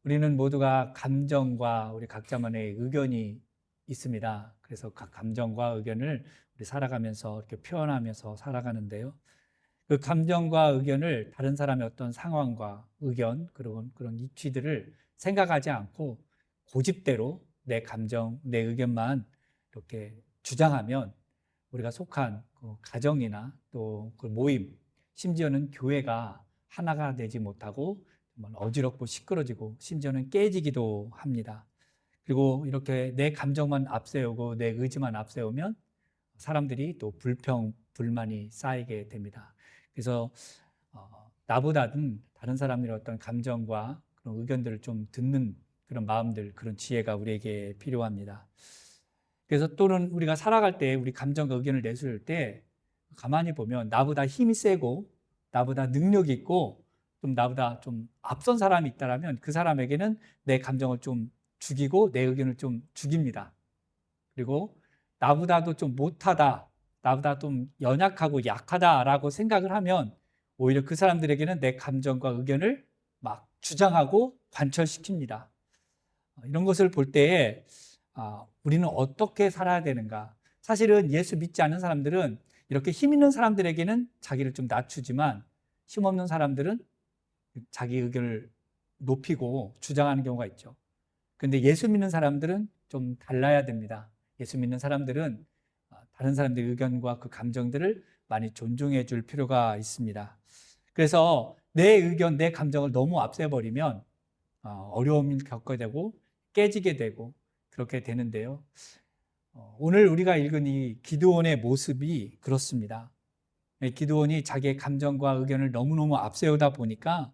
우리는 모두가 감정과 우리 각자만의 의견이 있습니다. 그래서 각 감정과 의견을 우리 살아가면서 이렇게 표현하면서 살아가는데요. 그 감정과 의견을 다른 사람의 어떤 상황과 의견, 그런 이치들을 생각하지 않고 고집대로 내 감정, 내 의견만 이렇게 주장하면 우리가 속한 그 가정이나 또 그 모임, 심지어는 교회가 하나가 되지 못하고 정말 어지럽고 시끄러지고 심지어는 깨지기도 합니다. 그리고 이렇게 내 감정만 앞세우고 내 의지만 앞세우면 사람들이 또 불평, 불만이 쌓이게 됩니다. 그래서 나보다는 다른 사람들의 어떤 감정과 그런 의견들을 좀 듣는 그런 마음들, 그런 지혜가 우리에게 필요합니다. 그래서 또는 우리가 살아갈 때 우리 감정과 의견을 내세울 때 가만히 보면 나보다 힘이 세고 나보다 능력이 있고 좀 나보다 좀 앞선 사람이 있다면 그 사람에게는 내 감정을 좀 죽이고 내 의견을 좀 죽입니다. 그리고 나보다도 좀 못하다, 나보다 좀 연약하고 약하다라고 생각을 하면 오히려 그 사람들에게는 내 감정과 의견을 막 주장하고 관철시킵니다. 이런 것을 볼 때에 우리는 어떻게 살아야 되는가? 사실은 예수 믿지 않는 사람들은 이렇게 힘 있는 사람들에게는 자기를 좀 낮추지만 힘없는 사람들은 자기 의견을 높이고 주장하는 경우가 있죠. 그런데 예수 믿는 사람들은 좀 달라야 됩니다. 예수 믿는 사람들은 다른 사람들의 의견과 그 감정들을 많이 존중해 줄 필요가 있습니다. 그래서 내 의견, 내 감정을 너무 앞세버리면 어려움을 겪게 되고 깨지게 되고 그렇게 되는데요. 오늘 우리가 읽은 이 기드온의 모습이 그렇습니다. 기드온이 자기의 감정과 의견을 너무너무 앞세우다 보니까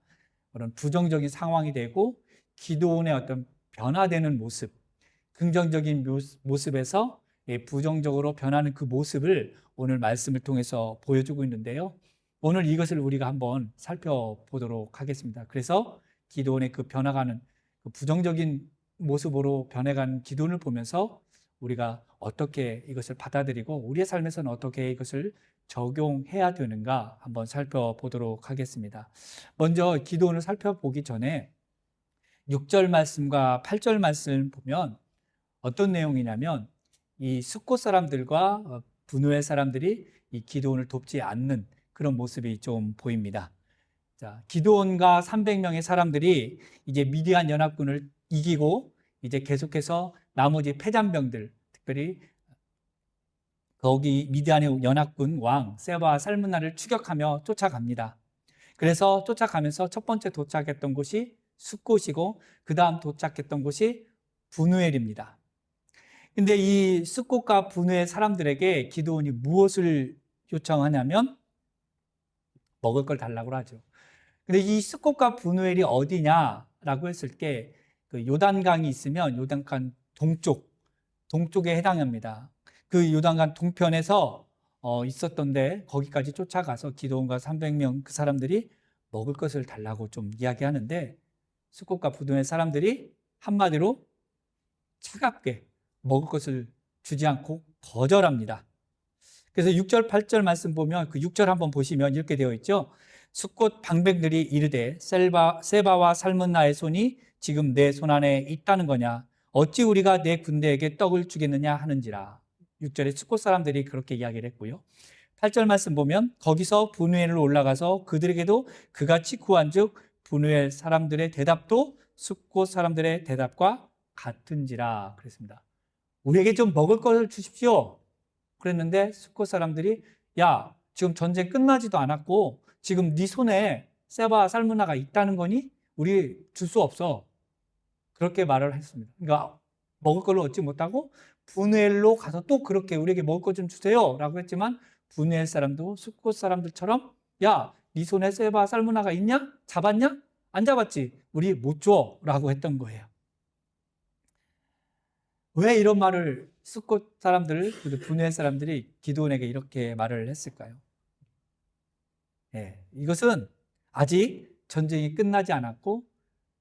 그런 부정적인 상황이 되고 기드온의 어떤 변화되는 모습, 긍정적인 모습에서 부정적으로 변하는 그 모습을 오늘 말씀을 통해서 보여주고 있는데요. 오늘 이것을 우리가 한번 살펴보도록 하겠습니다. 그래서 기드온의 그 변화가는 그 부정적인 모습으로 변해가는 기드온을 보면서 우리가 어떻게 이것을 받아들이고 우리의 삶에서는 어떻게 이것을 적용해야 되는가 한번 살펴보도록 하겠습니다. 먼저 기도원을 살펴보기 전에 6절 말씀과 8절 말씀 보면 어떤 내용이냐면 이 숫곳 사람들과 분노의 사람들이 이 기도원을 돕지 않는 그런 모습이 좀 보입니다. 자, 기도원과 300명의 사람들이 이제 미디안 연합군을 이기고 이제 계속해서 나머지 패잔병들, 특별히 거기 미디안의 연합군 왕 세바와 살문나를 추격하며 쫓아갑니다. 그래서 쫓아가면서 첫 번째 도착했던 곳이 숫곳이고 그 다음 도착했던 곳이 분우엘입니다. 근데 이 숫곳과 분우엘 사람들에게 기드온이 무엇을 요청하냐면 먹을 걸 달라고 하죠. 근데 이 숫곳과 분우엘이 어디냐라고 했을 때 그 요단강이 있으면 요단강 동쪽에 해당합니다. 그 요단강 동편에서 있었던데 거기까지 쫓아가서 기드온과 300명 그 사람들이 먹을 것을 달라고 좀 이야기하는데 숫곳과 분우엘 사람들이 한마디로 차갑게 먹을 것을 주지 않고 거절합니다. 그래서 6절, 8절 말씀 보면 그 6절 한번 보시면 이렇게 되어 있죠. 숫곳 방백들이 이르되 세바와 살문나의 손이 지금 내 손 안에 있다는 거냐? 어찌 우리가 내 군대에게 떡을 주겠느냐 하는지라. 6절에 숫곳 사람들이 그렇게 이야기를 했고요. 8절 말씀 보면 거기서 분우엘로 올라가서 그들에게도 그같이 구한즉 분우엘 사람들의 대답도 숫곳 사람들의 대답과 같은지라 그랬습니다. 우리에게 좀 먹을 것을 주십시오. 그랬는데 숫곳 사람들이 야, 지금 전쟁 끝나지도 않았고 지금 네 손에 세바 살무나가 있다는 거니 우리 줄 수 없어. 그렇게 말을 했습니다. 그러니까 먹을 걸로 얻지 못하고 분우엘로 가서 또 그렇게 우리에게 먹을 것 좀 주세요 라고 했지만 분우엘 사람도 숫곳 사람들처럼 야, 네 손에 세바 살무나가 있냐? 잡았냐? 안 잡았지. 우리 못 줘 라고 했던 거예요. 왜 이런 말을 숫곳 사람들, 분우엘 사람들이 기드온에게 이렇게 말을 했을까요? 이것은 아직 전쟁이 끝나지 않았고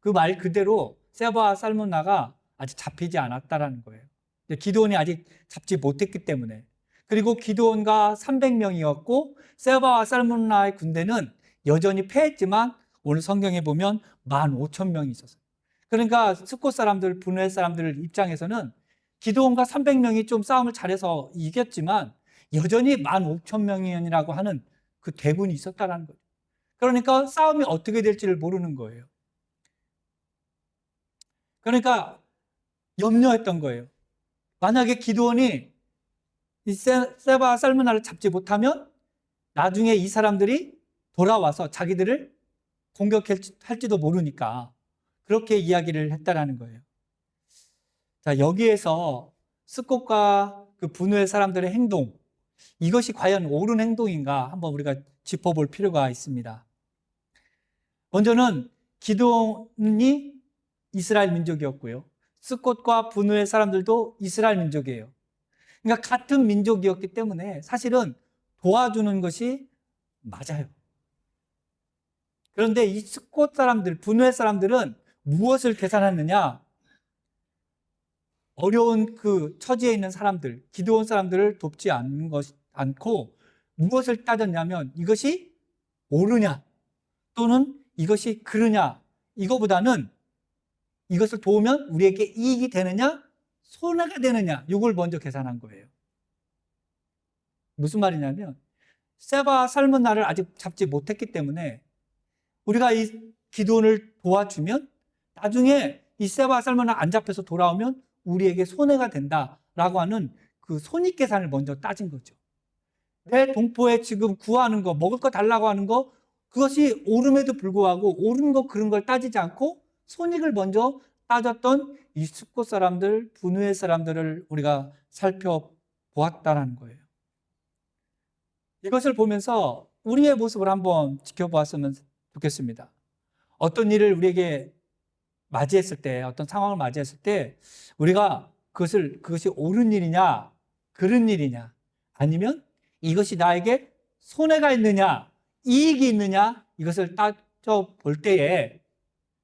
그 말 그대로 세바와 살문나가 아직 잡히지 않았다라는 거예요. 기드온이 아직 잡지 못했기 때문에. 그리고 기드온과 300명이었고 세바와 살문나의 군대는 여전히 패했지만 오늘 성경에 보면 15,000명이 있었어요. 그러니까 스콧 사람들, 분노의 사람들 입장에서는 기드온과 300명이 좀 싸움을 잘해서 이겼지만 여전히 15,000명이라고 하는 그 대군이 있었다는 거죠. 그러니까 싸움이 어떻게 될지를 모르는 거예요. 그러니까 염려했던 거예요. 만약에 기드온이 이 세바 살므나를 잡지 못하면 나중에 이 사람들이 돌아와서 자기들을 공격할지도 모르니까 그렇게 이야기를 했다라는 거예요. 자, 여기에서 스콧과 그 분노의 사람들의 행동, 이것이 과연 옳은 행동인가 한번 우리가 짚어볼 필요가 있습니다. 먼저는 기드온이 이스라엘 민족이었고요. 스콧과 분노의 사람들도 이스라엘 민족이에요. 그러니까 같은 민족이었기 때문에 사실은 도와주는 것이 맞아요. 그런데 이 스콧 사람들, 분노의 사람들은 무엇을 계산했느냐? 어려운 그 처지에 있는 사람들, 기드온 사람들을 돕지 않고 무엇을 따졌냐면 이것이 옳으냐 또는 이것이 그르냐, 이거보다는 이것을 도우면 우리에게 이익이 되느냐 손해가 되느냐, 이걸 먼저 계산한 거예요. 무슨 말이냐면 세바 살문나를 아직 잡지 못했기 때문에 우리가 이 기드온을 도와주면 나중에 이 세바 살문나 안 잡혀서 돌아오면 우리에게 손해가 된다라고 하는 그 손익계산을 먼저 따진 거죠. 내 동포에 지금 구하는 거, 먹을 거 달라고 하는 거, 그것이 옳음에도 불구하고 옳은 거 그런 걸 따지지 않고 손익을 먼저 따졌던 이 스콧 사람들, 분노의 사람들을 우리가 살펴보았다라는 거예요. 이것을 보면서 우리의 모습을 한번 지켜보았으면 좋겠습니다. 어떤 일을 우리에게 맞이했을 때, 어떤 상황을 맞이했을 때 우리가 그것이 옳은 일이냐, 그른 일이냐, 아니면 이것이 나에게 손해가 있느냐, 이익이 있느냐, 이것을 따져볼 때에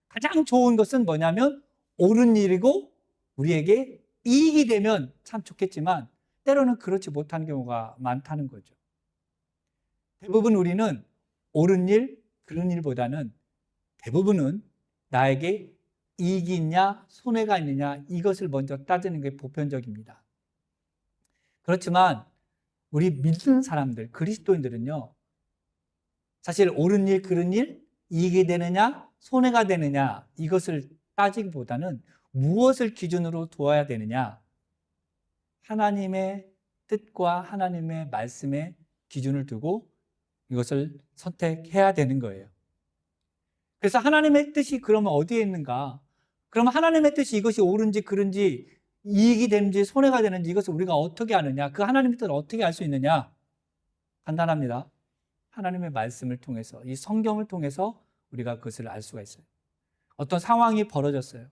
가장 좋은 것은 뭐냐면 옳은 일이고 우리에게 이익이 되면 참 좋겠지만 때로는 그렇지 못한 경우가 많다는 거죠. 대부분 우리는 옳은 일, 그른 일보다는 대부분은 나에게 이익이 있냐, 손해가 있느냐, 이것을 먼저 따지는 게 보편적입니다. 그렇지만 우리 믿는 사람들, 그리스도인들은요, 사실 옳은 일, 그른 일, 이익이 되느냐, 손해가 되느냐, 이것을 따지기보다는 무엇을 기준으로 두어야 되느냐, 하나님의 뜻과 하나님의 말씀에 기준을 두고 이것을 선택해야 되는 거예요. 그래서 하나님의 뜻이 그러면 어디에 있는가? 그러면 하나님의 뜻이 이것이 옳은지 그른지 이익이 되는지 손해가 되는지 이것을 우리가 어떻게 아느냐? 그 하나님의 뜻을 어떻게 알 수 있느냐? 간단합니다. 하나님의 말씀을 통해서, 이 성경을 통해서 우리가 그것을 알 수가 있어요. 어떤 상황이 벌어졌어요.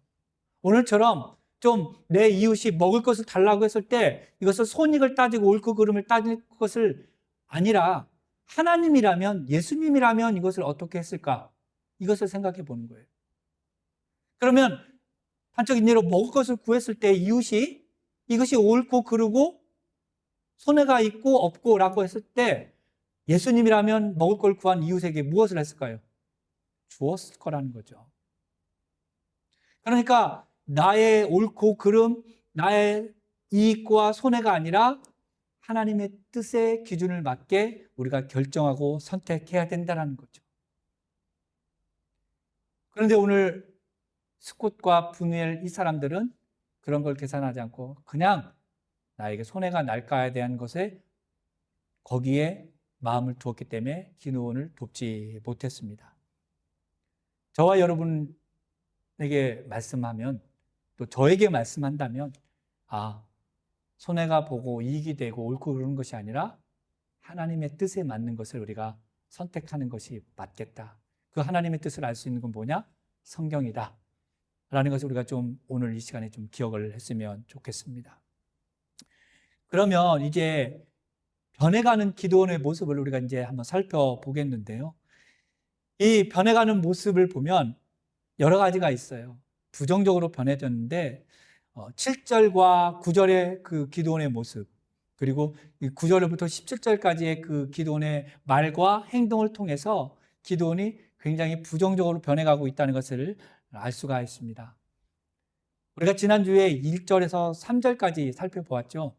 오늘처럼 좀 내 이웃이 먹을 것을 달라고 했을 때 이것을 손익을 따지고 옳고 그름을 따질 것을 아니라 하나님이라면, 예수님이라면 이것을 어떻게 했을까? 이것을 생각해 보는 거예요. 그러면 단적인 예로 먹을 것을 구했을 때 이웃이 이것이 옳고 그르고 손해가 있고 없고 라고 했을 때 예수님이라면 먹을 걸 구한 이웃에게 무엇을 했을까요? 주었을 거라는 거죠. 그러니까 나의 옳고 그름, 나의 이익과 손해가 아니라 하나님의 뜻의 기준을 맞게 우리가 결정하고 선택해야 된다는 거죠. 그런데 오늘 스콧과 분노의 이 사람들은 그런 걸 계산하지 않고 그냥 나에게 손해가 날까에 대한 것에 거기에 마음을 두었기 때문에 기드온을 돕지 못했습니다. 저와 여러분에게 말씀하면, 또 저에게 말씀한다면, 손해가 보고 이익이 되고 옳고 그르는 것이 아니라 하나님의 뜻에 맞는 것을 우리가 선택하는 것이 맞겠다. 그 하나님의 뜻을 알 수 있는 건 뭐냐? 성경이다 라는 것을 우리가 좀 오늘 이 시간에 좀 기억을 했으면 좋겠습니다. 그러면 이제 변해가는 기드온의 모습을 우리가 이제 한번 살펴보겠는데요. 이 변해가는 모습을 보면 여러 가지가 있어요. 부정적으로 변해졌는데 7절과 9절의 그 기드온의 모습, 그리고 9절부터 17절까지의 그 기드온의 말과 행동을 통해서 기드온이 굉장히 부정적으로 변해가고 있다는 것을 알 수가 있습니다. 우리가 지난주에 1절에서 3절까지 살펴보았죠.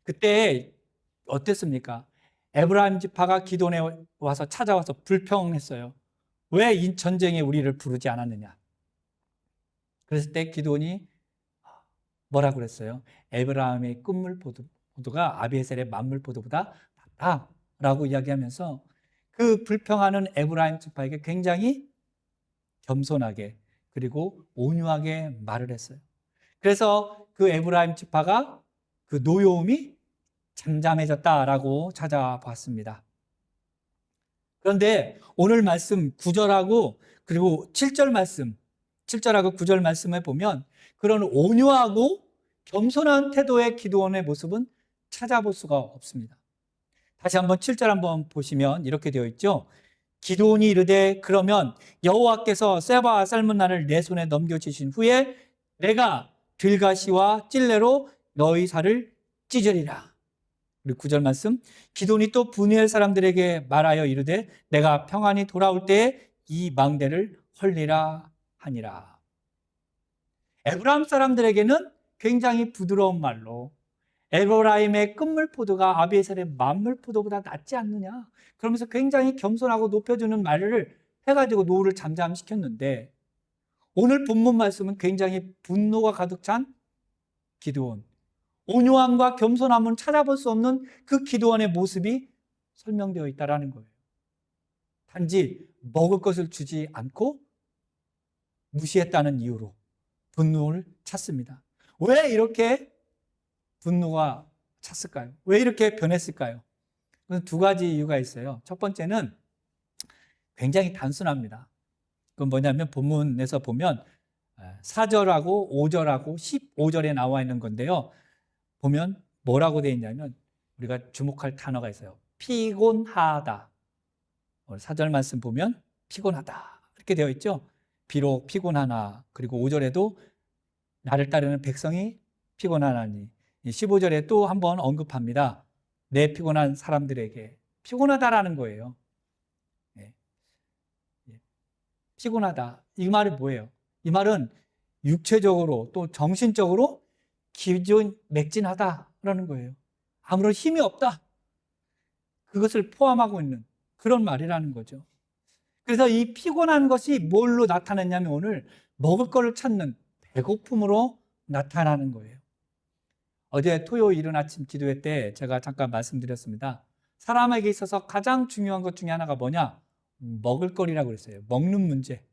그때 어땠습니까? 에브라임 지파가 기돈에 와서 찾아와서 불평했어요. 왜 이 전쟁에 우리를 부르지 않았느냐? 그랬을 때 기돈이 뭐라고 그랬어요? 에브라임의 끝물포도가 아비에셀의 만물포도보다 낫다라고 이야기하면서 그 불평하는 에브라임 지파에게 굉장히 겸손하게 그리고 온유하게 말을 했어요. 그래서 그 에브라임 지파가 그 노여움이 잠잠해졌다라고 찾아봤습니다. 그런데 오늘 말씀 9절하고 그리고 7절 말씀, 7절하고 9절 말씀에 보면 그런 온유하고 겸손한 태도의 기도원의 모습은 찾아볼 수가 없습니다. 다시 한번 7절 한번 보시면 이렇게 되어 있죠. 기도원이 이르되 그러면 여호와께서 세바와 살문나를 내 손에 넘겨주신 후에 내가 들가시와 찔레로 너희 살을 찢으리라. 그리고 9절 말씀, 기돈이 또 브누엘 사람들에게 말하여 이르되 내가 평안히 돌아올 때에 이 망대를 헐리라 하니라. 에브라임 사람들에게는 굉장히 부드러운 말로 에브라임의 끝물포도가 아비에셀의 만물포도보다 낫지 않느냐, 그러면서 굉장히 겸손하고 높여주는 말을 해가지고 노를 잠잠시켰는데, 오늘 본문 말씀은 굉장히 분노가 가득 찬 기드온, 온유함과 겸손함은 찾아볼 수 없는 그 기드온의 모습이 설명되어 있다는 거예요. 단지 먹을 것을 주지 않고 무시했다는 이유로 분노를 찼습니다. 왜 이렇게 분노가 찼을까요? 왜 이렇게 변했을까요? 두 가지 이유가 있어요. 첫 번째는 굉장히 단순합니다. 그건 뭐냐면 본문에서 보면 4절하고 5절하고 15절에 나와 있는 건데요. 보면 뭐라고 되어 있냐면 우리가 주목할 단어가 있어요. 피곤하다. 4절 말씀 보면 피곤하다 이렇게 되어 있죠. 비록 피곤하나, 그리고 5절에도 나를 따르는 백성이 피곤하나니, 15절에 또 한번 언급합니다. 내 피곤한 사람들에게 피곤하다라는 거예요. 피곤하다. 이 말이 뭐예요? 이 말은 육체적으로 또 정신적으로 기진맥진하다라는 거예요. 아무런 힘이 없다. 그것을 포함하고 있는 그런 말이라는 거죠. 그래서 이 피곤한 것이 뭘로 나타났냐면 오늘 먹을 거를 찾는 배고픔으로 나타나는 거예요. 어제 토요일 이른 아침 기도회 때 제가 잠깐 말씀드렸습니다. 사람에게 있어서 가장 중요한 것 중에 하나가 뭐냐? 먹을 거리라고 그랬어요. 먹는 문제.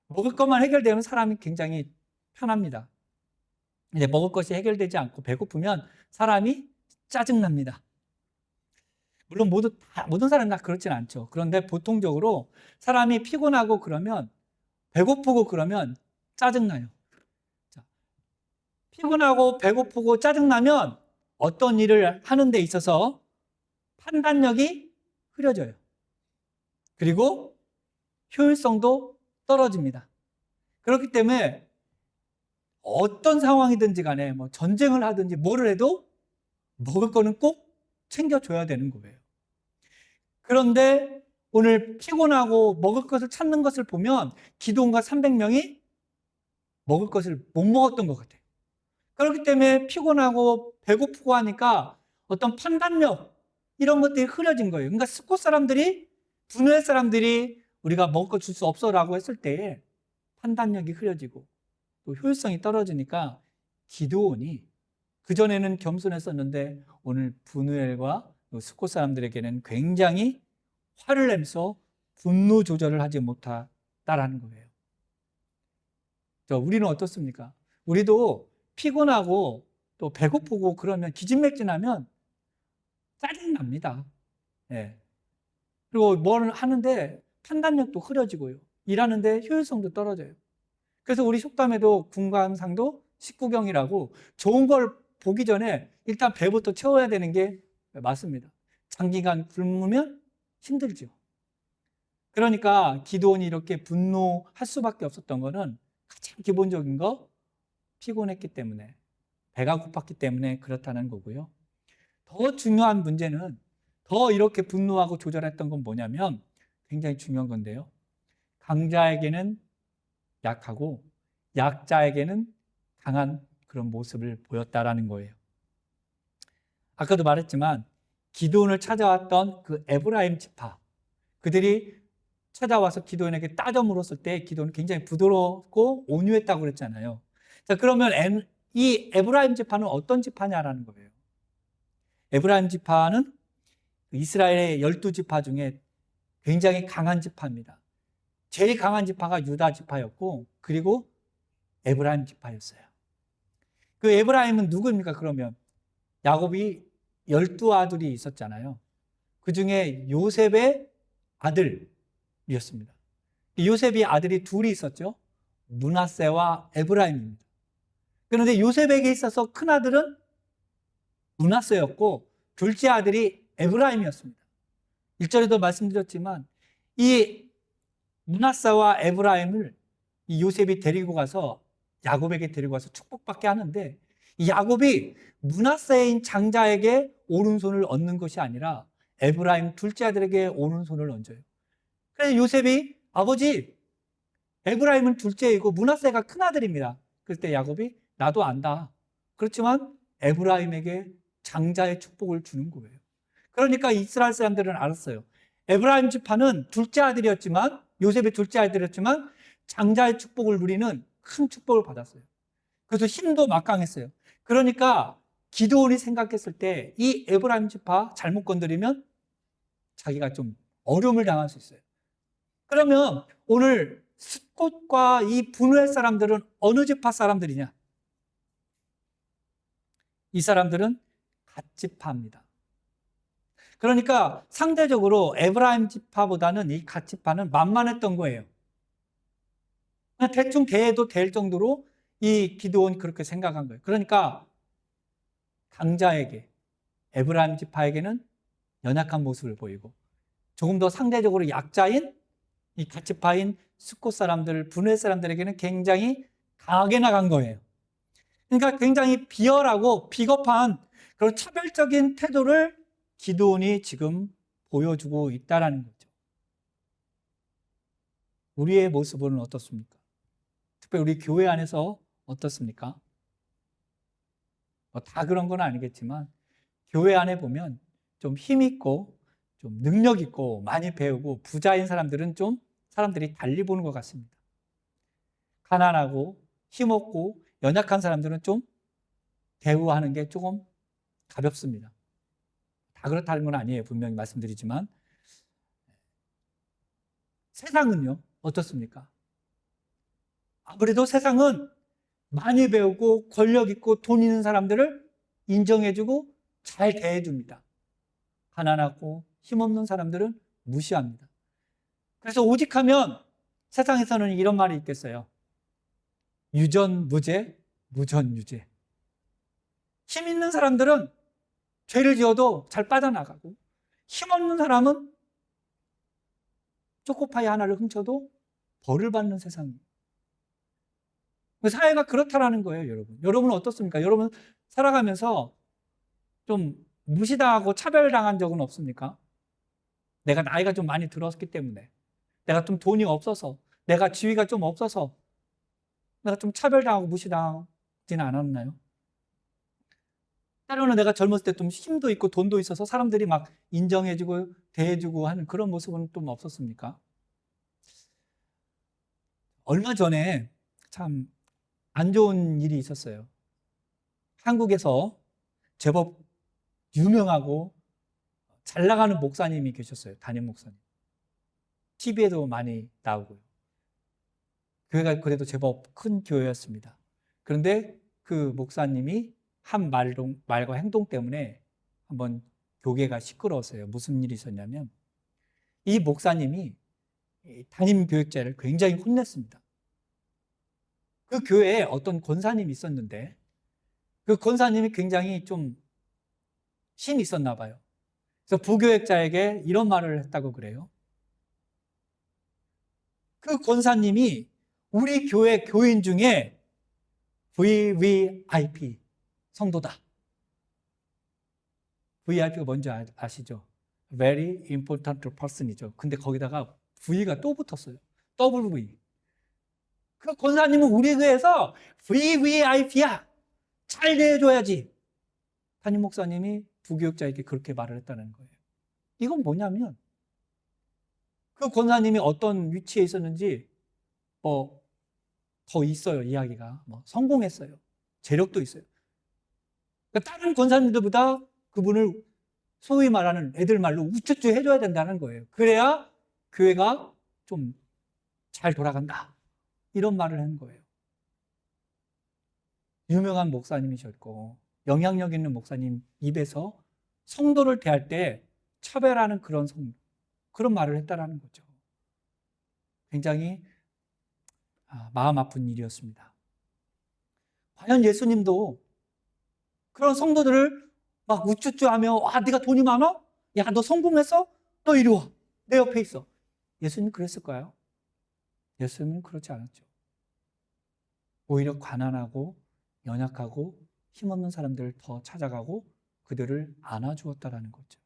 먹을 것만 해결되면 사람이 굉장히 편합니다. 이제 먹을 것이 해결되지 않고 배고프면 사람이 짜증납니다. 물론 모든 사람이 다 그렇진 않죠. 그런데 보통적으로 사람이 피곤하고 그러면, 배고프고 그러면 짜증나요. 피곤하고 배고프고 짜증나면 어떤 일을 하는 데 있어서 판단력이 흐려져요. 그리고 효율성도 떨어집니다. 그렇기 때문에 어떤 상황이든지 간에 뭐 전쟁을 하든지 뭐를 해도 먹을 거는 꼭 챙겨줘야 되는 거예요. 그런데 오늘 피곤하고 먹을 것을 찾는 것을 보면 기드온과 300명이 먹을 것을 못 먹었던 것 같아요. 그렇기 때문에 피곤하고 배고프고 하니까 어떤 판단력 이런 것들이 흐려진 거예요. 그러니까 스콧 사람들이, 분노의 사람들이 우리가 먹을 거 줄 수 없어라고 했을 때에 판단력이 흐려지고 또 효율성이 떨어지니까 기드온이 그전에는 겸손했었는데 오늘 분우엘과 스콧 사람들에게는 굉장히 화를 내면서 분노 조절을 하지 못했다라는 거예요. 우리는 어떻습니까? 우리도 피곤하고 또 배고프고 그러면 기진맥진하면 짜증납니다. 그리고 뭘 하는데 판단력도 흐려지고요. 일하는데 효율성도 떨어져요. 그래서 우리 속담에도 군관상도 식구경이라고 좋은 걸 보기 전에 일단 배부터 채워야 되는 게 맞습니다. 장기간 굶으면 힘들죠. 그러니까 기드온이 이렇게 분노할 수밖에 없었던 거는 가장 기본적인 거, 피곤했기 때문에, 배가 고팠기 때문에 그렇다는 거고요. 더 중요한 문제는, 더 이렇게 분노하고 조절했던 건 뭐냐면 굉장히 중요한 건데요. 강자에게는 약하고 약자에게는 강한 그런 모습을 보였다라는 거예요. 아까도 말했지만 기드온을 찾아왔던 그 에브라임 지파, 그들이 찾아와서 기드온에게 따져 물었을 때 기드온은 굉장히 부드럽고 온유했다고 그랬잖아요. 자, 그러면 이 에브라임 지파는 어떤 지파냐라는 거예요. 에브라임 지파는 이스라엘의 12지파 중에 굉장히 강한 지파입니다. 제일 강한 지파가 유다 지파였고, 그리고 에브라임 지파였어요. 그 에브라임은 누구입니까? 그러면 야곱이 12아들이 있었잖아요. 그 중에 요셉의 아들이었습니다. 요셉이 아들이 둘이 있었죠. 므낫세와 에브라임입니다. 그런데 요셉에게 있어서 큰 아들은 므낫세였고 둘째 아들이 에브라임이었습니다. 1절에도 말씀드렸지만 이 므낫세와 에브라임을 이 요셉이 데리고 가서 야곱에게 데리고 가서 축복받게 하는데, 이 야곱이 므낫세인 장자에게 오른손을 얹는 것이 아니라 에브라임 둘째 아들에게 오른손을 얹어요. 그래서 요셉이 아버지, 에브라임은 둘째이고 므낫세가 큰 아들입니다. 그때 야곱이 나도 안다. 그렇지만 에브라임에게 장자의 축복을 주는 거예요. 그러니까 이스라엘 사람들은 알았어요. 에브라임 지파는 둘째 아들이었지만, 요셉의 둘째 아들이었지만 장자의 축복을 누리는 큰 축복을 받았어요. 그래서 힘도 막강했어요. 그러니까 기드온이 생각했을 때 이 에브라임 지파 잘못 건드리면 자기가 좀 어려움을 당할 수 있어요. 그러면 오늘 숫곳과 이 분우엘 사람들은 어느 지파 사람들이냐? 이 사람들은 갓지파입니다. 그러니까 상대적으로 에브라임 지파보다는 이 갓지파는 만만했던 거예요. 대충 대해도 될 정도로 이 기드온이 그렇게 생각한 거예요. 그러니까 강자에게, 에브라임 지파에게는 연약한 모습을 보이고, 조금 더 상대적으로 약자인 이 갓지파인 숫곳 사람들, 분우엘 사람들에게는 굉장히 강하게 나간 거예요. 그러니까 굉장히 비열하고 비겁한 그런 차별적인 태도를 기드온이 지금 보여주고 있다는 거죠. 우리의 모습은 어떻습니까? 특별히 우리 교회 안에서 어떻습니까? 다 그런 건 아니겠지만 교회 안에 보면 좀 힘있고 좀 능력있고 많이 배우고 부자인 사람들은 좀 사람들이 달리 보는 것 같습니다. 가난하고 힘없고 연약한 사람들은 좀 대우하는 게 조금 가볍습니다. 다 그렇다는 건 아니에요. 분명히 말씀드리지만 세상은요 어떻습니까? 아무래도 세상은 많이 배우고 권력 있고 돈 있는 사람들을 인정해주고 잘 대해줍니다. 가난하고 힘없는 사람들은 무시합니다. 그래서 오직하면 세상에서는 이런 말이 있겠어요. 유전무죄, 무전유죄. 힘 있는 사람들은 죄를 지어도 잘 빠져나가고, 힘없는 사람은 초코파이 하나를 훔쳐도 벌을 받는 세상입니다. 사회가 그렇다라는 거예요, 여러분. 여러분은 어떻습니까? 여러분 살아가면서 좀 무시당하고 차별당한 적은 없습니까? 내가 나이가 좀 많이 들었기 때문에, 내가 좀 돈이 없어서, 내가 지위가 좀 없어서 내가 좀 차별당하고 무시당하지는 않았나요? 때로는 내가 젊었을 때 좀 힘도 있고 돈도 있어서 사람들이 막 인정해주고 대해주고 하는 그런 모습은 좀 없었습니까? 얼마 전에 참 안 좋은 일이 있었어요. 한국에서 제법 유명하고 잘 나가는 목사님이 계셨어요. 담임 목사님. TV에도 많이 나오고요. 교회가 그래도 제법 큰 교회였습니다. 그런데 그 목사님이 한 말과 행동 때문에 한번 교계가 시끄러웠어요. 무슨 일이 있었냐면 이 목사님이 담임 교육자를 굉장히 혼냈습니다. 그 교회에 어떤 권사님이 있었는데 그 권사님이 굉장히 좀 신이 있었나 봐요. 그래서 부교육자에게 이런 말을 했다고 그래요. 그 권사님이 우리 교회 교인 중에 VVIP 성도다. VIP가 뭔지 아시죠? Very important person이죠. 근데 거기다가 V가 또 붙었어요. WV. 그 권사님은 우리 교회에서 VVIP야. 잘 대해줘야지. 담임 목사님이 부교육자에게 그렇게 말을 했다는 거예요. 이건 뭐냐면 그 권사님이 어떤 위치에 있었는지 더 있어요. 이야기가. 성공했어요. 재력도 있어요. 그러니까 다른 권사님들보다 그분을 소위 말하는 애들 말로 우쭈쭈 해줘야 된다는 거예요. 그래야 교회가 좀 잘 돌아간다. 이런 말을 하는 거예요. 유명한 목사님이셨고 영향력 있는 목사님 입에서 성도를 대할 때 차별하는 그런 말을 했다라는 거죠. 굉장히 마음 아픈 일이었습니다. 과연 예수님도 그런 성도들을 막 우쭈쭈하며 와, 네가 돈이 많아? 야, 너 성공했어? 너 이리 와. 내 옆에 있어. 예수님 그랬을까요? 예수님은 그렇지 않았죠. 오히려 가난하고 연약하고 힘없는 사람들을 더 찾아가고 그들을 안아주었다라는 거죠.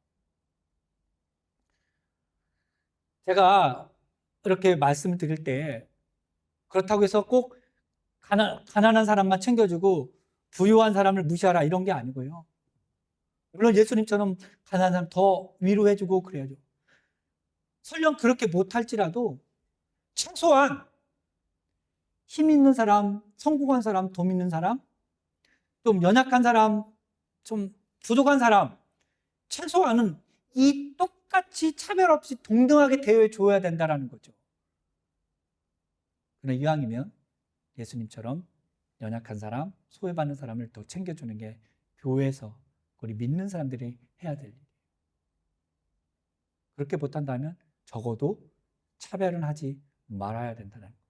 제가 이렇게 말씀을 드릴 때 그렇다고 해서 꼭 가난한 사람만 챙겨주고 부유한 사람을 무시하라 이런 게 아니고요. 물론 예수님처럼 가난한 사람 더 위로해주고 그래야죠. 설령 그렇게 못할지라도 최소한 힘 있는 사람, 성공한 사람, 돈 있는 사람, 좀 연약한 사람, 좀 부족한 사람, 최소한은 이 똑같이 차별 없이 동등하게 대우해 줘야 된다는 거죠. 그러나 이왕이면 예수님처럼 연약한 사람, 소외받는 사람을 더 챙겨주는 게 교회에서 우리 믿는 사람들이 해야 될 일이에요. 그렇게 못한다면 적어도 차별은 하지 말아야 된다는 거예요.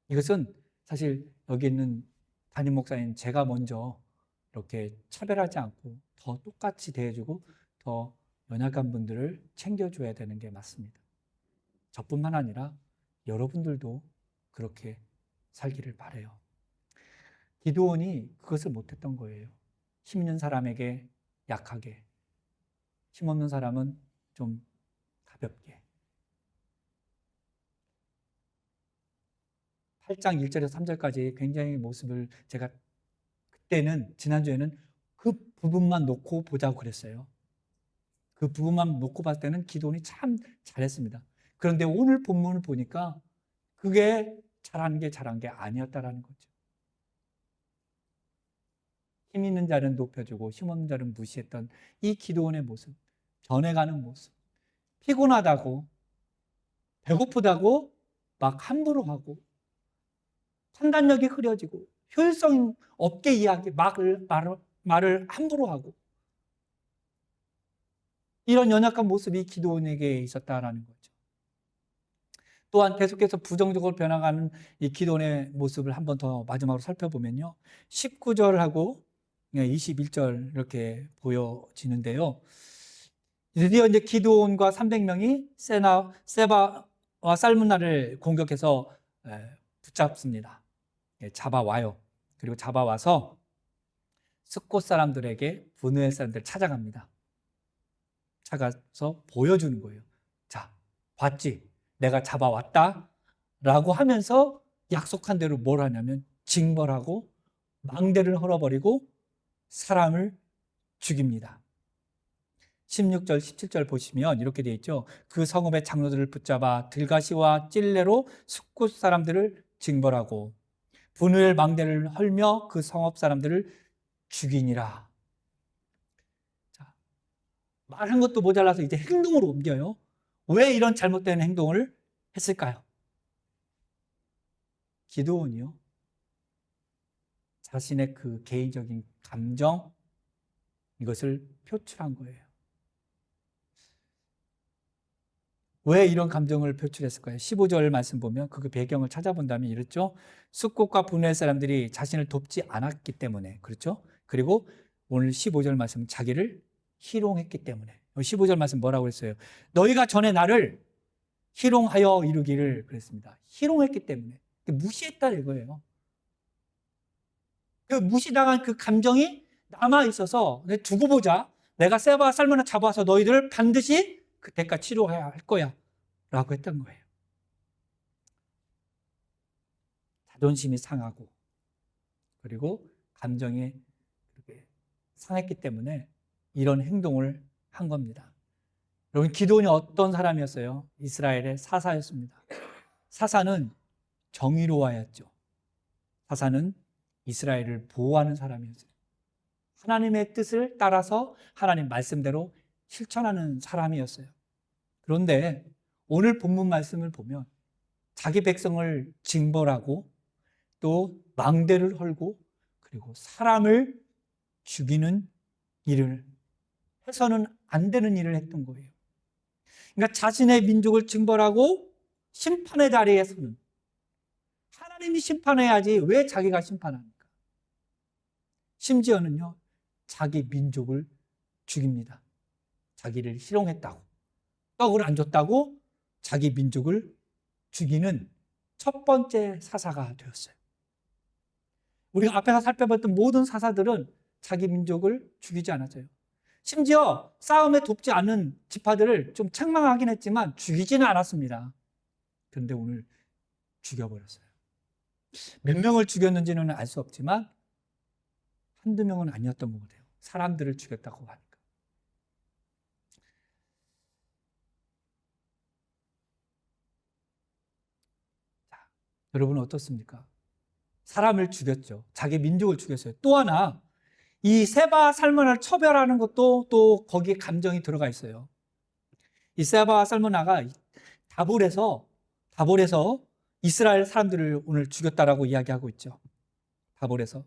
이것은 사실 여기 있는 담임 목사님 제가 먼저 이렇게 차별하지 않고 더 똑같이 대해주고 더 연약한 분들을 챙겨줘야 되는 게 맞습니다. 저뿐만 아니라 여러분들도 그렇게 살기를 바라요. 기드온이 그것을 못했던 거예요. 힘 있는 사람에게 약하게, 힘없는 사람은 좀 가볍게. 8장 1절에서 3절까지 굉장히 모습을 제가 그때는 지난주에는 그 부분만 놓고 보자고 그랬어요. 그 부분만 놓고 봤을 때는 기드온이 참 잘했습니다. 그런데 오늘 본문을 보니까 그게 잘한 게 아니었다라는 거죠. 힘 있는 자는 높여주고 힘없는 자는 무시했던 이 기드온의 모습, 변해가는 모습, 피곤하다고 배고프다고 막 함부로 하고 판단력이 흐려지고 효율성 없게 말을 함부로 하고 이런 연약한 모습이 기드온에게 있었다라는 거죠. 또한 계속해서 부정적으로 변화가는 이 기드온의 모습을 한 번 더 마지막으로 살펴보면요. 19절하고 21절 이렇게 보여지는데요. 드디어 이제 기드온과 300명이 세바와 살문나를 공격해서 붙잡습니다. 잡아와요. 그리고 잡아와서 스콧 사람들에게 브누엘 사람들 찾아갑니다. 찾아가서 보여주는 거예요. 자, 봤지? 내가 잡아왔다 라고 하면서 약속한 대로 뭘 하냐면 징벌하고 망대를 헐어버리고 사람을 죽입니다. 16절, 17절 보시면 이렇게 되어 있죠. 그 성읍의 장로들을 붙잡아 들가시와 찔레로 숫곳 사람들을 징벌하고 분을 망대를 헐며 그 성읍 사람들을 죽이니라. 자, 말한 것도 모자라서 이제 행동으로 옮겨요. 왜 이런 잘못된 행동을 했을까요? 기드온이요. 자신의 그 개인적인 감정, 이것을 표출한 거예요. 왜 이런 감정을 표출했을까요? 15절 말씀 보면 그 배경을 찾아본다면 이렇죠. 숫곳과 분노의 사람들이 자신을 돕지 않았기 때문에, 그렇죠? 그리고 오늘 15절 말씀 자기를 희롱했기 때문에. 15절 말씀 뭐라고 했어요? 너희가 전에 나를 희롱하여 이르기를 그랬습니다. 희롱했기 때문에. 무시했다 이거예요. 그 무시당한 그 감정이 남아 있어서 두고 보자. 내가 세바 살문나 잡아서 너희들을 반드시 그 대가 치료해야 할 거야 라고 했던 거예요. 자존심이 상하고 그리고 감정이 그렇게 상했기 때문에 이런 행동을 한 겁니다. 여러분, 기드온이 어떤 사람이었어요? 이스라엘의 사사였습니다. 사사는 정의로워였죠. 사사는 이스라엘을 보호하는 사람이었어요. 하나님의 뜻을 따라서 하나님 말씀대로 실천하는 사람이었어요. 그런데 오늘 본문 말씀을 보면 자기 백성을 징벌하고 또 망대를 헐고 그리고 사람을 죽이는 일을 해서는 안 되는 일을 했던 거예요. 그러니까 자신의 민족을 징벌하고 심판의 자리에 서는, 하나님이 심판해야지 왜 자기가 심판합니까? 심지어는요, 자기 민족을 죽입니다. 자기를 희롱했다고, 떡을 안 줬다고 자기 민족을 죽이는 첫 번째 사사가 되었어요. 우리가 앞에서 살펴봤던 모든 사사들은 자기 민족을 죽이지 않았어요. 심지어 싸움에 돕지 않은 지파들을 좀 책망하긴 했지만 죽이지는 않았습니다. 그런데 오늘 죽여버렸어요. 몇 명을 죽였는지는 알 수 없지만 한두 명은 아니었던 것 같아요. 사람들을 죽였다고 하니까. 자, 여러분은 어떻습니까? 사람을 죽였죠. 자기 민족을 죽였어요. 또 하나, 이 세바와 살므나를 처벌하는 것도 또 거기에 감정이 들어가 있어요. 이 세바와 살므나가 다볼에서 이스라엘 사람들을 오늘 죽였다라고 이야기하고 있죠. 다볼에서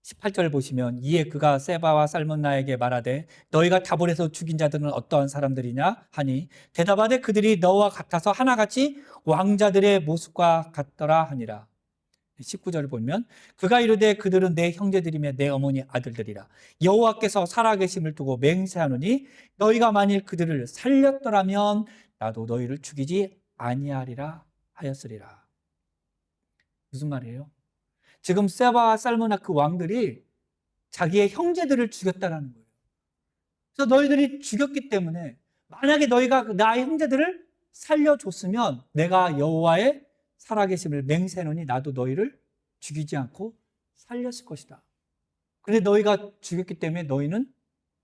18절 보시면, 이에 그가 세바와 살문나에게 말하되 너희가 다볼에서 죽인 자들은 어떠한 사람들이냐 하니 대답하되 그들이 너와 같아서 하나같이 왕자들의 모습과 같더라 하니라. 19절을 보면 그가 이르되 그들은 내 형제들이며 내 어머니 아들들이라. 여호와께서 살아계심을 두고 맹세하노니 너희가 만일 그들을 살렸더라면 나도 너희를 죽이지 아니하리라 하였으리라. 무슨 말이에요? 지금 세바와 살므나 그 왕들이 자기의 형제들을 죽였다라는 거예요. 그래서 너희들이 죽였기 때문에 만약에 너희가 나의 형제들을 살려줬으면 내가 여호와의 살아계심을 맹세하노니 나도 너희를 죽이지 않고 살렸을 것이다. 그런데 너희가 죽였기 때문에 너희는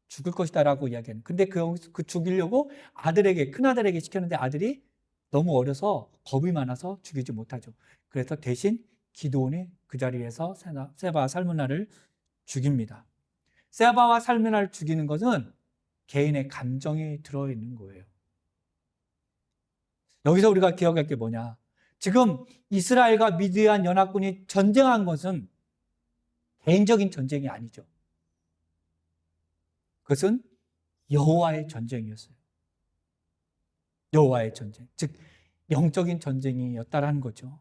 죽을 것이다 라고 이야기하는. 근데 그 죽이려고 큰아들에게 시켰는데 아들이 너무 어려서 겁이 많아서 죽이지 못하죠. 그래서 대신 기드온이 그 자리에서 세바와 살므나를 죽입니다. 세바와 살므나를 죽이는 것은 개인의 감정이 들어있는 거예요. 여기서 우리가 기억할 게 뭐냐? 지금 이스라엘과 미디안 연합군이 전쟁한 것은 개인적인 전쟁이 아니죠. 그것은 여호와의 전쟁이었어요. 여호와의 전쟁, 즉 영적인 전쟁이었다라는 거죠.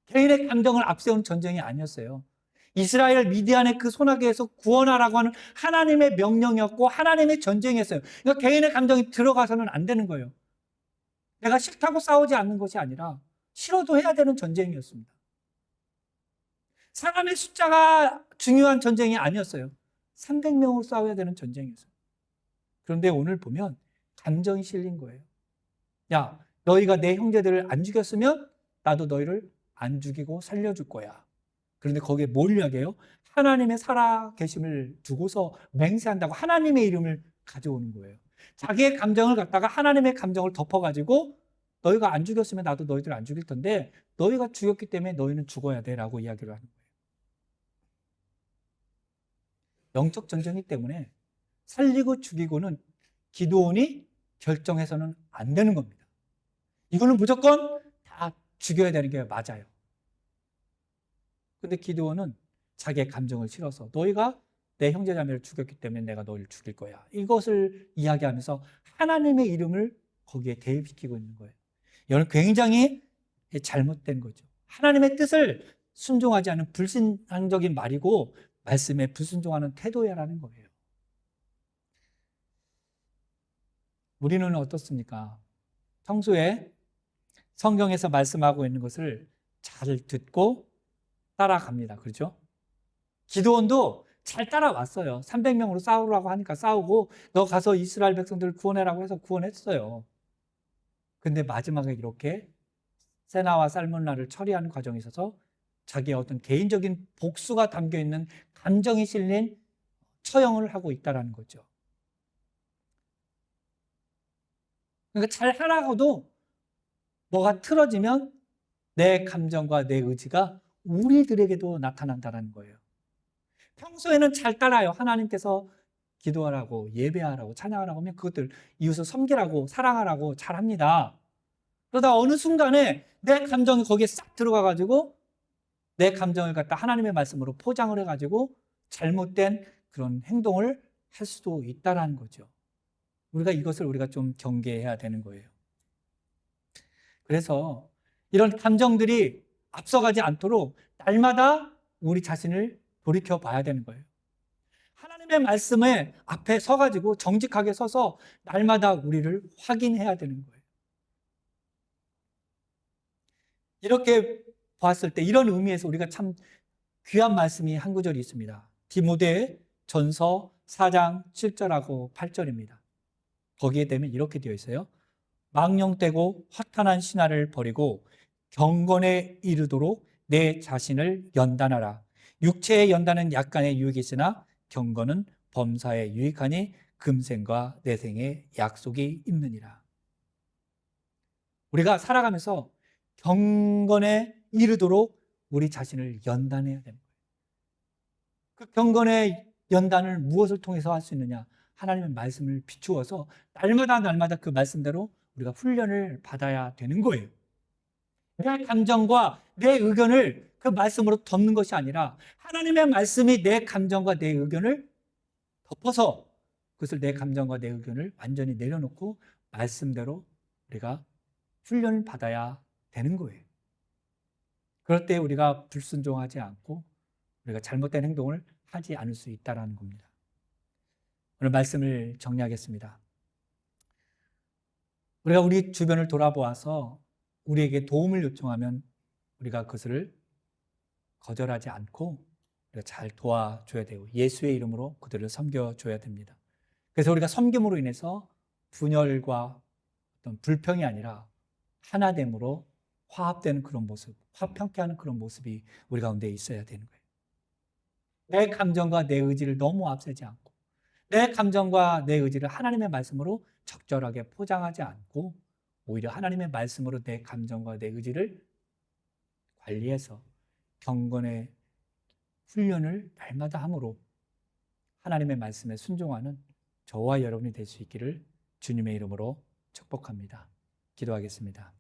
개인의 감정을 앞세운 전쟁이 아니었어요. 이스라엘 미디안의 그 소나기에서 구원하라고 하는 하나님의 명령이었고 하나님의 전쟁이었어요. 그러니까 개인의 감정이 들어가서는 안 되는 거예요. 내가 싫다고 싸우지 않는 것이 아니라 싫어도 해야 되는 전쟁이었습니다. 사람의 숫자가 중요한 전쟁이 아니었어요. 300명으로 싸워야 되는 전쟁이었어요. 그런데 오늘 보면 감정이 실린 거예요. 야, 너희가 내 형제들을 안 죽였으면 나도 너희를 안 죽이고 살려줄 거야. 그런데 거기에 뭘 이야기해요? 하나님의 살아계심을 두고서 맹세한다고 하나님의 이름을 가져오는 거예요. 자기의 감정을 갖다가 하나님의 감정을 덮어가지고 너희가 안 죽였으면 나도 너희들 안 죽일 텐데 너희가 죽였기 때문에 너희는 죽어야 돼 라고 이야기를 하는 거예요. 영적 전쟁이기 때문에 살리고 죽이고는 기드온이 결정해서는 안 되는 겁니다. 이거는 무조건 다 죽여야 되는 게 맞아요. 근데 기드온은 자기의 감정을 실어서 너희가 내 형제자매를 죽였기 때문에 내가 너희를 죽일 거야. 이것을 이야기하면서 하나님의 이름을 거기에 대입시키고 있는 거예요. 이건 굉장히 잘못된 거죠. 하나님의 뜻을 순종하지 않은 불신앙적인 말이고 말씀에 불순종하는 태도야라는 거예요. 우리는 어떻습니까? 평소에 성경에서 말씀하고 있는 것을 잘 듣고 따라갑니다. 그렇죠? 기드온도 잘 따라왔어요. 300명으로 싸우라고 하니까 싸우고 너 가서 이스라엘 백성들을 구원해라고 해서 구원했어요. 근데 마지막에 이렇게 세나와 살문나를 처리하는 과정에 있어서 자기의 어떤 개인적인 복수가 담겨 있는 감정이 실린 처형을 하고 있다는 거죠. 그러니까 잘 하라고도 뭐가 틀어지면 내 감정과 내 의지가 우리들에게도 나타난다는 거예요. 평소에는 잘 따라요. 하나님께서 기도하라고, 예배하라고, 찬양하라고 하면 그것들 이웃을 섬기라고, 사랑하라고 잘합니다. 그러다 어느 순간에 내 감정이 거기에 싹 들어가가지고 내 감정을 갖다 하나님의 말씀으로 포장을 해가지고 잘못된 그런 행동을 할 수도 있다는 거죠. 이것을 우리가 좀 경계해야 되는 거예요. 그래서 이런 감정들이 앞서가지 않도록 날마다 우리 자신을 돌이켜 봐야 되는 거예요. 하나님의 말씀에 앞에 서가지고 정직하게 서서 날마다 우리를 확인해야 되는 거예요. 이렇게 봤을 때 이런 의미에서 우리가 참 귀한 말씀이 한 구절이 있습니다. 디모데 전서 4장 7절하고 8절입니다. 거기에 되면 이렇게 되어 있어요. 망령되고 허탄한 신화를 버리고 경건에 이르도록 내 자신을 연단하라. 육체의 연단은 약간의 유익이 있으나 경건은 범사에 유익하니 금생과 내생에 약속이 있느니라. 우리가 살아가면서 경건에 이르도록 우리 자신을 연단해야 됩니다. 그 경건의 연단을 무엇을 통해서 할 수 있느냐? 하나님의 말씀을 비추어서 날마다 그 말씀대로 우리가 훈련을 받아야 되는 거예요. 내 감정과 내 의견을 그 말씀으로 덮는 것이 아니라 하나님의 말씀이 내 감정과 내 의견을 덮어서 그것을 내 감정과 내 의견을 완전히 내려놓고 말씀대로 우리가 훈련을 받아야 되는 거예요. 그럴 때 우리가 불순종하지 않고 우리가 잘못된 행동을 하지 않을 수 있다는 겁니다. 오늘 말씀을 정리하겠습니다. 우리가 우리 주변을 돌아보아서 우리에게 도움을 요청하면 우리가 그것을 거절하지 않고 우리가 잘 도와줘야 되고 예수의 이름으로 그들을 섬겨줘야 됩니다. 그래서 우리가 섬김으로 인해서 분열과 어떤 불평이 아니라 하나됨으로 화합되는 그런 모습, 화평케 하는 그런 모습이 우리 가운데 있어야 되는 거예요. 내 감정과 내 의지를 너무 앞세지 않고 내 감정과 내 의지를 하나님의 말씀으로 적절하게 포장하지 않고 오히려 하나님의 말씀으로 내 감정과 내 의지를 관리해서 경건의 훈련을 날마다 함으로 하나님의 말씀에 순종하는 저와 여러분이 될 수 있기를 주님의 이름으로 축복합니다. 기도하겠습니다.